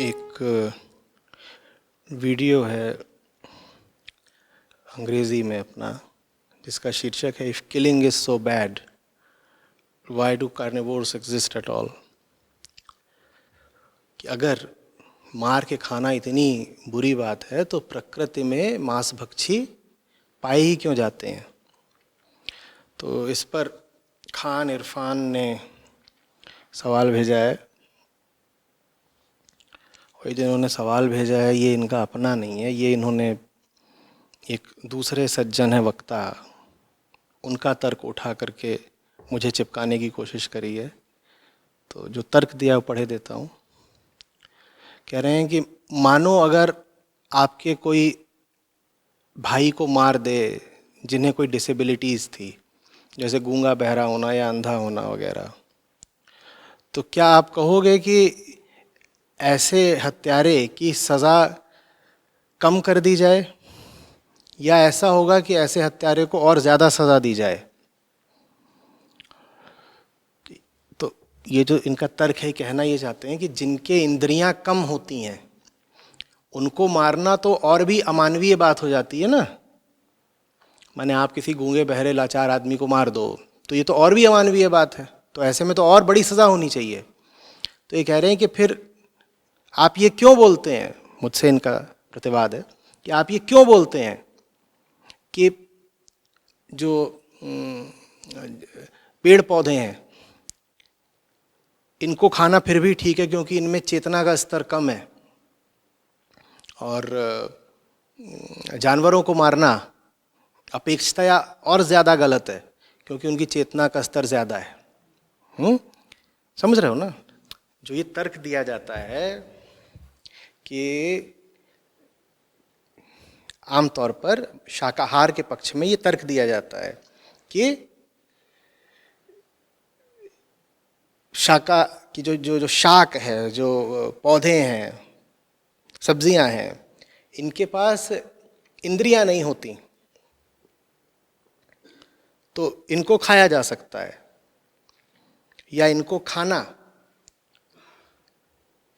एक वीडियो है अंग्रेज़ी में अपना, जिसका शीर्षक है if killing is so bad why do carnivores exist at all. कि अगर मार के खाना इतनी बुरी बात है तो प्रकृति में मांसभक्षी पाए ही क्यों जाते हैं। तो इस पर खान इरफान ने सवाल भेजा है, और जिन्होंने सवाल भेजा है ये इनका अपना नहीं है, ये इन्होंने एक दूसरे सज्जन है वक्ता, उनका तर्क उठा करके मुझे चिपकाने की कोशिश करी है। तो जो तर्क दिया वो पढ़े देता हूँ। कह रहे हैं कि मानो अगर आपके कोई भाई को मार दे जिन्हें कोई डिसेबिलिटीज़ थी, जैसे गूंगा बहरा होना या अंधा होना वगैरह, तो क्या आप कहोगे कि ऐसे हत्यारे की सज़ा कम कर दी जाए, या ऐसा होगा कि ऐसे हत्यारे को और ज़्यादा सज़ा दी जाए। तो ये जो इनका तर्क है, कहना ये चाहते हैं कि जिनके इंद्रियां कम होती हैं उनको मारना तो और भी अमानवीय बात हो जाती है ना। माने आप किसी गूंगे बहरे लाचार आदमी को मार दो तो ये तो और भी अमानवीय बात है, तो ऐसे में तो और बड़ी सज़ा होनी चाहिए। तो ये कह रहे हैं कि फिर आप ये क्यों बोलते हैं, मुझसे इनका प्रतिवाद है कि आप ये क्यों बोलते हैं कि जो पेड़ पौधे हैं इनको खाना फिर भी ठीक है क्योंकि इनमें चेतना का स्तर कम है, और जानवरों को मारना अपेक्षाया और ज़्यादा गलत है क्योंकि उनकी चेतना का स्तर ज़्यादा है। समझ रहे हो ना। जो ये तर्क दिया जाता है कि आमतौर पर शाकाहार के पक्ष में ये तर्क दिया जाता है कि शाका की जो शाक है, जो पौधे हैं, सब्जियां हैं, इनके पास इंद्रियां नहीं होती तो इनको खाया जा सकता है, या इनको खाना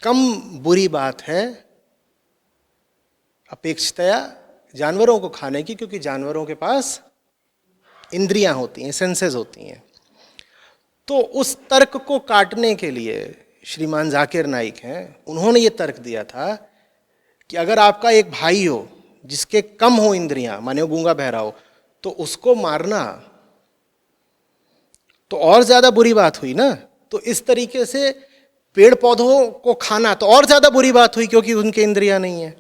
कम बुरी बात है अपेक्षाया जानवरों को खाने की, क्योंकि जानवरों के पास इंद्रियां होती हैं, सेंसेस होती हैं। तो उस तर्क को काटने के लिए श्रीमान जाकिर नाइक हैं, उन्होंने ये तर्क दिया था कि अगर आपका एक भाई हो जिसके कम हो इंद्रियां, माने वो गूंगा बहरा हो, तो उसको मारना तो और ज़्यादा बुरी बात हुई ना। तो इस तरीके से पेड़ पौधों को खाना तो और ज़्यादा बुरी बात हुई क्योंकि उनके इंद्रियां नहीं है।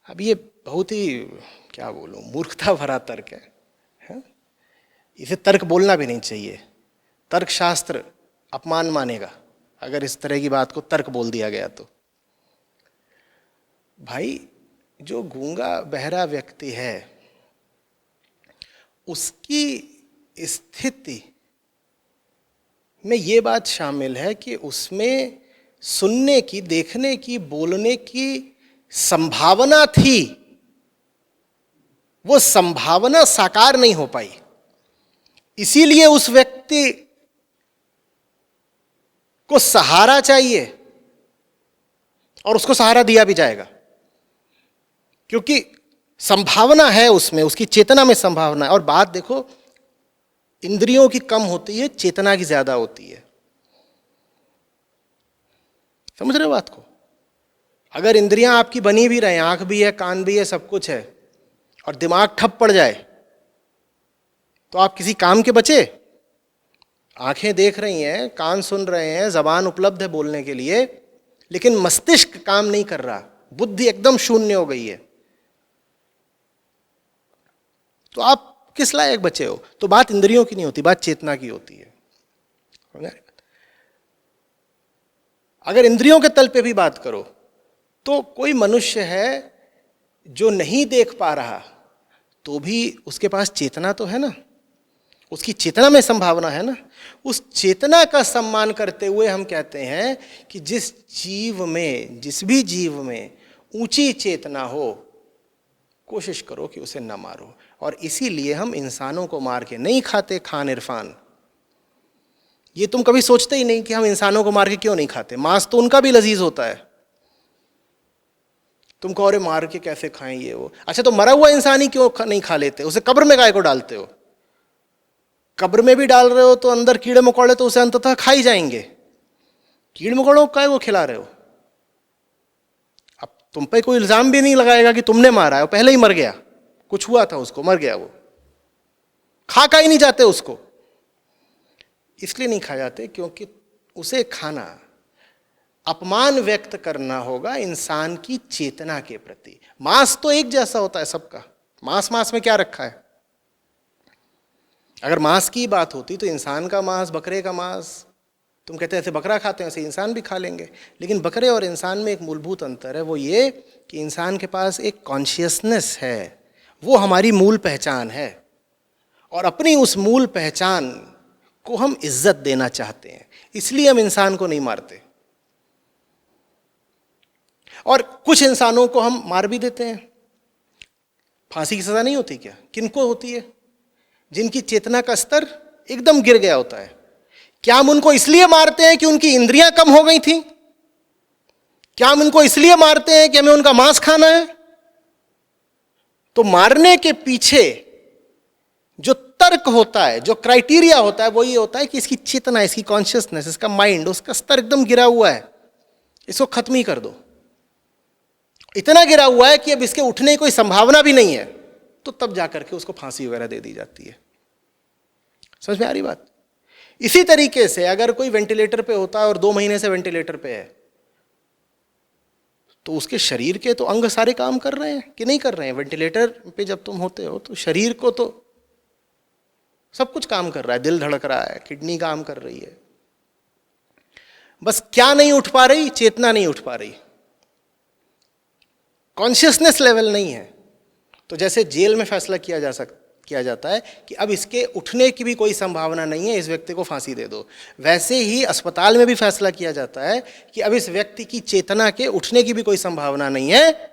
अब ये बहुत ही, क्या बोलूं, मूर्खता भरा तर्क है। इसे तर्क बोलना भी नहीं चाहिए। तर्कशास्त्र अपमान मानेगा अगर इस तरह की बात को तर्क बोल दिया गया तो। भाई, जो गूंगा बहरा व्यक्ति है उसकी स्थिति में ये बात शामिल है कि उसमें सुनने की, देखने की, बोलने की संभावना थी, वो संभावना साकार नहीं हो पाई। इसीलिए उस व्यक्ति को सहारा चाहिए और उसको सहारा दिया भी जाएगा, क्योंकि संभावना है उसमें, उसकी चेतना में संभावना है। और बात देखो, इंद्रियों की कम होती है, चेतना की ज्यादा होती है। समझ रहे हो बात को। अगर इंद्रियां आपकी बनी भी रहे, आंख भी है, कान भी है, सब कुछ है, और दिमाग ठप पड़ जाए तो आप किसी काम के बचे। आंखें देख रही हैं, कान सुन रहे हैं, जबान उपलब्ध है बोलने के लिए, लेकिन मस्तिष्क काम नहीं कर रहा, बुद्धि एकदम शून्य हो गई है, तो आप किस लायक बचे हो। तो बात इंद्रियों की नहीं होती, बात चेतना की होती है। अगर इंद्रियों के तल पे भी बात करो तो कोई मनुष्य है जो नहीं देख पा रहा तो भी उसके पास चेतना तो है ना, उसकी चेतना में संभावना है ना। उस चेतना का सम्मान करते हुए हम कहते हैं कि जिस जीव में, जिस भी जीव में ऊंची चेतना हो, कोशिश करो कि उसे न मारो। और इसीलिए हम इंसानों को मार के नहीं खाते। खान इरफान, ये तुम कभी सोचते ही नहीं कि हम इंसानों को मार के क्यों नहीं खाते। मांस तो उनका भी लजीज होता है, तुम कहो अरे मार के कैसे खाएं ये वो। अच्छा, तो मरा हुआ इंसान ही क्यों नहीं खा लेते? उसे कब्र में काहे को डालते हो? कब्र में भी डाल रहे हो तो अंदर कीड़े मकोड़े तो उसे अंततः खा ही जाएंगे। कीड़े मकोड़ों को काहे को खिला रहे हो? अब तुम पे कोई इल्जाम भी नहीं लगाएगा कि तुमने मारा है, वो पहले ही मर गया, कुछ हुआ था उसको, मर गया वो, खा का ही नहीं जाते उसको। इसलिए नहीं खा जाते क्योंकि उसे खाना अपमान व्यक्त करना होगा इंसान की चेतना के प्रति। मांस तो एक जैसा होता है सबका, मांस में क्या रखा है? अगर मांस की बात होती तो इंसान का मांस, बकरे का मांस, तुम कहते हैं ऐसे बकरा खाते हैं ऐसे इंसान भी खा लेंगे। लेकिन बकरे और इंसान में एक मूलभूत अंतर है, वो ये कि इंसान के पास एक कॉन्शियसनेस है, वो हमारी मूल पहचान है, और अपनी उस मूल पहचान को हम इज्जत देना चाहते हैं, इसलिए हम इंसान को नहीं मारते। और कुछ इंसानों को हम मार भी देते हैं। फांसी की सजा नहीं होती क्या? किनको होती है? जिनकी चेतना का स्तर एकदम गिर गया होता है। क्या हम उनको इसलिए मारते हैं कि उनकी इंद्रियां कम हो गई थी? क्या हम उनको इसलिए मारते हैं कि हमें उनका मांस खाना है? तो मारने के पीछे जो तर्क होता है, जो क्राइटेरिया होता है, वो ये होता है कि इसकी चेतना, इसकी कॉन्शियसनेस, इसका माइंड, उसका स्तर एकदम गिरा हुआ है, इसको खत्म ही कर दो। इतना गिरा हुआ है कि अब इसके उठने की कोई संभावना भी नहीं है, तो तब जाकर के उसको फांसी वगैरह दे दी जाती है। समझ में आ रही बात? इसी तरीके से अगर कोई वेंटिलेटर पे होता है और 2 महीने से वेंटिलेटर पे है, तो उसके शरीर के तो अंग सारे काम कर रहे हैं कि नहीं कर रहे हैं? वेंटिलेटर पे जब तुम होते हो तो शरीर को तो सब कुछ काम कर रहा है, दिल धड़क रहा है, किडनी काम कर रही है। बस क्या नहीं उठ पा रही? चेतना नहीं उठ पा रही, कॉन्शियसनेस लेवल नहीं है। तो जैसे जेल में फैसला किया जाता है कि अब इसके उठने की भी कोई संभावना नहीं है, इस व्यक्ति को फांसी दे दो, वैसे ही अस्पताल में भी फैसला किया जाता है कि अब इस व्यक्ति की चेतना के उठने की भी कोई संभावना नहीं है,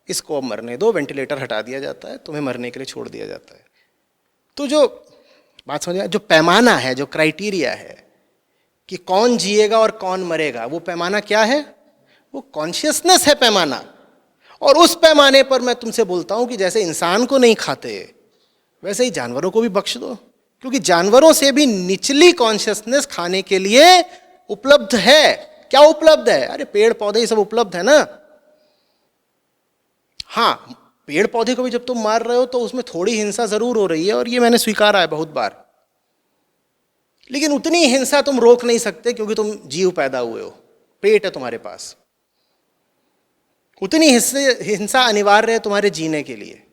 इसको अब मरने दो, वेंटिलेटर हटा दिया जाता है, तुम्हें मरने के लिए छोड़ दिया जाता है। तो जो बात समझ, जो पैमाना है, जो क्राइटेरिया है कि कौन जिएगा और कौन मरेगा, वो पैमाना क्या है? वो कॉन्शियसनेस है पैमाना। और उस पैमाने पर मैं तुमसे बोलता हूं कि जैसे इंसान को नहीं खाते, वैसे ही जानवरों को भी बख्श दो, क्योंकि जानवरों से भी निचली कॉन्शियसनेस खाने के लिए उपलब्ध है। क्या उपलब्ध है? अरे पेड़ पौधे ये सब उपलब्ध है ना। हाँ, पेड़ पौधे को भी जब तुम मार रहे हो तो उसमें थोड़ी हिंसा जरूर हो रही है, और ये मैंने स्वीकारा है बहुत बार, लेकिन उतनी हिंसा तुम रोक नहीं सकते क्योंकि तुम जीव पैदा हुए हो, पेट है तुम्हारे पास। उतनी हिंसा अनिवार्य है तुम्हारे जीने के लिए।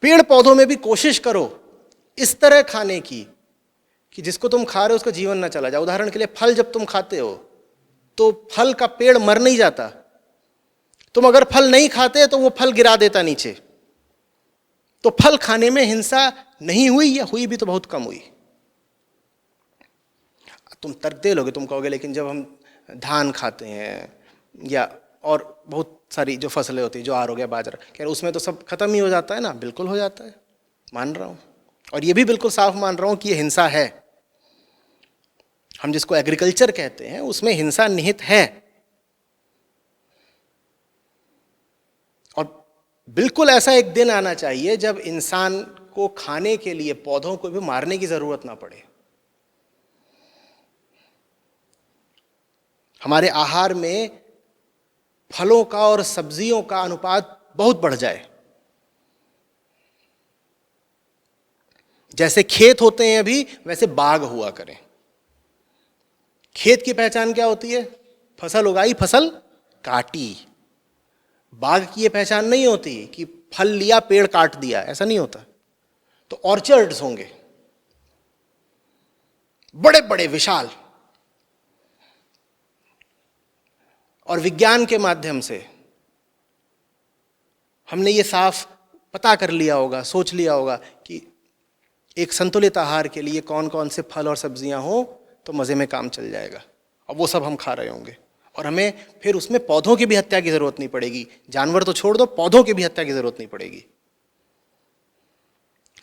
पेड़ पौधों में भी कोशिश करो इस तरह खाने की कि जिसको तुम खा रहे हो उसका जीवन ना चला जाए। उदाहरण के लिए फल जब तुम खाते हो तो फल का पेड़ मर नहीं जाता, तुम अगर फल नहीं खाते तो वो फल गिरा देता नीचे। तो फल खाने में हिंसा नहीं हुई, या हुई भी तो बहुत कम हुई। तुम तर्क दे लोगे, तुम कहोगे लेकिन जब हम धान खाते हैं या और बहुत सारी जो फसलें होती है, ज्वार हो गया, बाजरा, क्या उसमें तो सब खत्म ही हो जाता है ना? बिल्कुल हो जाता है, मान रहा हूं, और ये भी बिल्कुल साफ मान रहा हूं कि ये हिंसा है। हम जिसको एग्रीकल्चर कहते हैं उसमें हिंसा निहित है, और बिल्कुल ऐसा एक दिन आना चाहिए जब इंसान को खाने के लिए पौधों को भी मारने की जरूरत ना पड़े। हमारे आहार में फलों का और सब्जियों का अनुपात बहुत बढ़ जाए। जैसे खेत होते हैं अभी, वैसे बाग हुआ करें। खेत की पहचान क्या होती है? फसल उगाई, फसल काटी। बाग की यह पहचान नहीं होती कि फल लिया, पेड़ काट दिया, ऐसा नहीं होता। तो ऑर्चर्ड्स होंगे बड़े बड़े विशाल, और विज्ञान के माध्यम से हमने ये साफ पता कर लिया होगा, सोच लिया होगा कि एक संतुलित आहार के लिए कौन कौन से फल और सब्जियां हो तो मजे में काम चल जाएगा, और वो सब हम खा रहे होंगे, और हमें फिर उसमें पौधों की भी हत्या की जरूरत नहीं पड़ेगी। जानवर तो छोड़ दो, पौधों की भी हत्या की जरूरत नहीं पड़ेगी।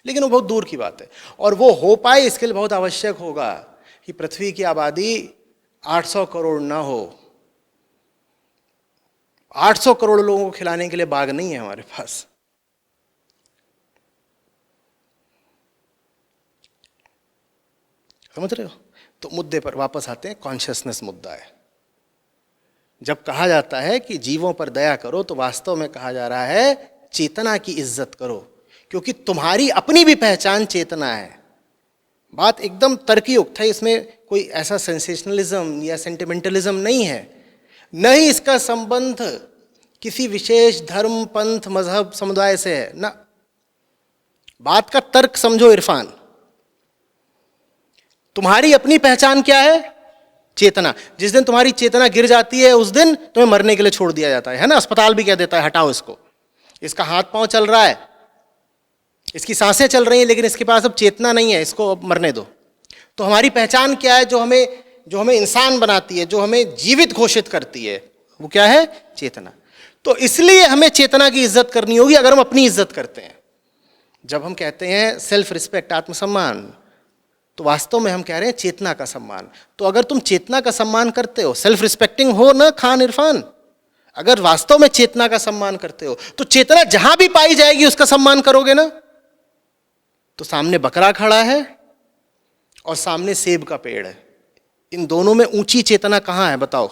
लेकिन वो बहुत दूर की बात है, और वो हो पाए इसके लिए बहुत आवश्यक होगा कि पृथ्वी की आबादी 800 करोड़ ना हो, 800 करोड़ लोगों को खिलाने के लिए बाग नहीं है हमारे पास। समझ रहे हो? तो मुद्दे पर वापस आते हैं, कॉन्शियसनेस मुद्दा है। जब कहा जाता है कि जीवों पर दया करो, तो वास्तव में कहा जा रहा है चेतना की इज्जत करो, क्योंकि तुम्हारी अपनी भी पहचान चेतना है। बात एकदम तर्कयुक्त है, इसमें कोई ऐसा सेंसेशनलिज्म या सेंटिमेंटलिज्म नहीं है, न ही इसका संबंध किसी विशेष धर्म, पंथ, मजहब, समुदाय से है ना। बात का तर्क समझो इरफान। तुम्हारी अपनी पहचान क्या है? चेतना। जिस दिन तुम्हारी चेतना गिर जाती है, उस दिन तुम्हें मरने के लिए छोड़ दिया जाता है ना। अस्पताल भी कह देता है हटाओ इसको, इसका हाथ पांव चल रहा है, इसकी सांसें चल रही हैं, लेकिन इसके पास अब चेतना नहीं है, इसको अब मरने दो। तो हमारी पहचान क्या है, जो हमें इंसान बनाती है, जो हमें जीवित घोषित करती है, वो क्या है? चेतना। तो इसलिए हमें चेतना की इज्जत करनी होगी अगर हम अपनी इज्जत करते हैं। जब हम कहते हैं सेल्फ रिस्पेक्ट, आत्मसम्मान, तो वास्तव में हम कह रहे हैं चेतना का सम्मान। तो अगर तुम चेतना का सम्मान करते हो, सेल्फ रिस्पेक्टिंग हो ना खान इरफान, अगर वास्तव में चेतना का सम्मान करते हो, तो चेतना जहां भी पाई जाएगी उसका सम्मान करोगे ना। तो सामने बकरा खड़ा है और सामने सेब का पेड़ है, इन दोनों में ऊंची चेतना कहां है बताओ?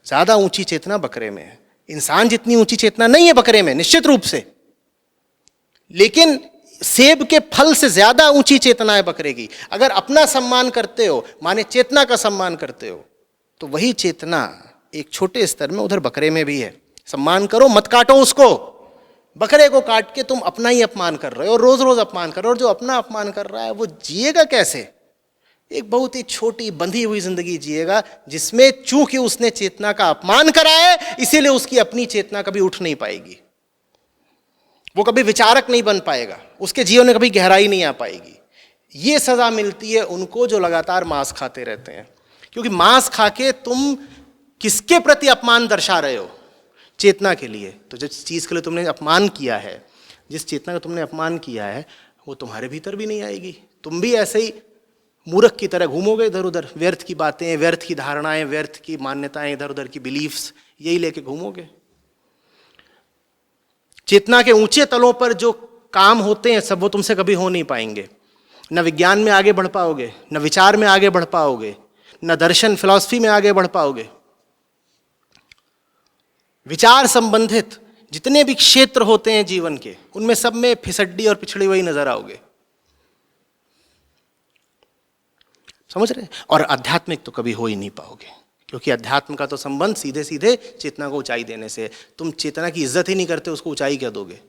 ज्यादा ऊंची चेतना बकरे में है। इंसान जितनी ऊंची चेतना नहीं है बकरे में, निश्चित रूप से, लेकिन सेब के फल से ज्यादा ऊंची चेतना है बकरे की। अगर अपना सम्मान करते हो, माने चेतना का सम्मान करते हो, तो वही चेतना एक छोटे स्तर में उधर बकरे में भी है। सम्मान करो, मत काटो उसको। बकरे को काट के तुम अपना ही अपमान कर रहे हो, रोज रोज अपमान कर रहे हो, और जो अपना अपमान कर रहा है वो जिएगा कैसे? एक बहुत ही छोटी बंधी हुई जिंदगी जिएगा, जिसमें चूंकि उसने चेतना का अपमान करा है, इसीलिए उसकी अपनी चेतना कभी उठ नहीं पाएगी, वो कभी विचारक नहीं बन पाएगा, उसके जीवन में कभी गहराई नहीं आ पाएगी। ये सजा मिलती है उनको जो लगातार मांस खाते रहते हैं, क्योंकि मांस खा के तुम किसके प्रति अपमान दर्शा रहे हो? चेतना के लिए। तो जिस चीज के लिए तुमने अपमान किया है, जिस चेतना का तुमने अपमान किया है, वो तुम्हारे भीतर भी नहीं आएगी। तुम भी ऐसे ही मूर्ख की तरह घूमोगे इधर उधर, व्यर्थ की बातें, व्यर्थ की धारणाएं, व्यर्थ की मान्यताएं, इधर उधर की बिलीफ्स, यही लेके घूमोगे। चेतना के ऊंचे तलों पर जो काम होते हैं सब वो तुमसे कभी हो नहीं पाएंगे। न विज्ञान में आगे बढ़ पाओगे, न विचार में आगे बढ़ पाओगे, न दर्शन फिलॉसफी में आगे बढ़ पाओगे। विचार संबंधित जितने भी क्षेत्र होते हैं जीवन के, उनमें सब में फिसड्डी और पिछड़ी हुई नजर आओगे। समझ रहे? और आध्यात्मिक तो कभी हो ही नहीं पाओगे, क्योंकि अध्यात्म का तो संबंध सीधे सीधे चेतना को ऊंचाई देने से। तुम चेतना की इज्जत ही नहीं करते, उसको ऊंचाई क्या दोगे?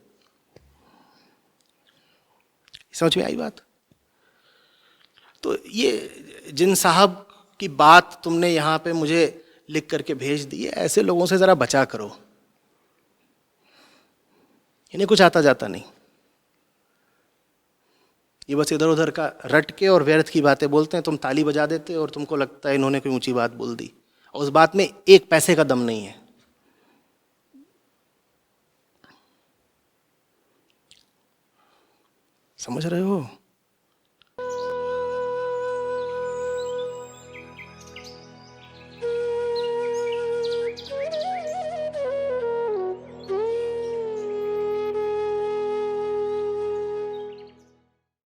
समझ में आई बात? तो ये जिन साहब की बात तुमने यहां पे मुझे लिख करके भेज दी है, ऐसे लोगों से जरा बचा करो। इन्हें कुछ आता जाता नहीं, ये बस इधर उधर का रट के और व्यर्थ की बातें बोलते हैं। तुम ताली बजा देते हो और तुमको लगता है इन्होंने कोई ऊंची बात बोल दी, और उस बात में एक पैसे का दम नहीं है। समझ रहे हो?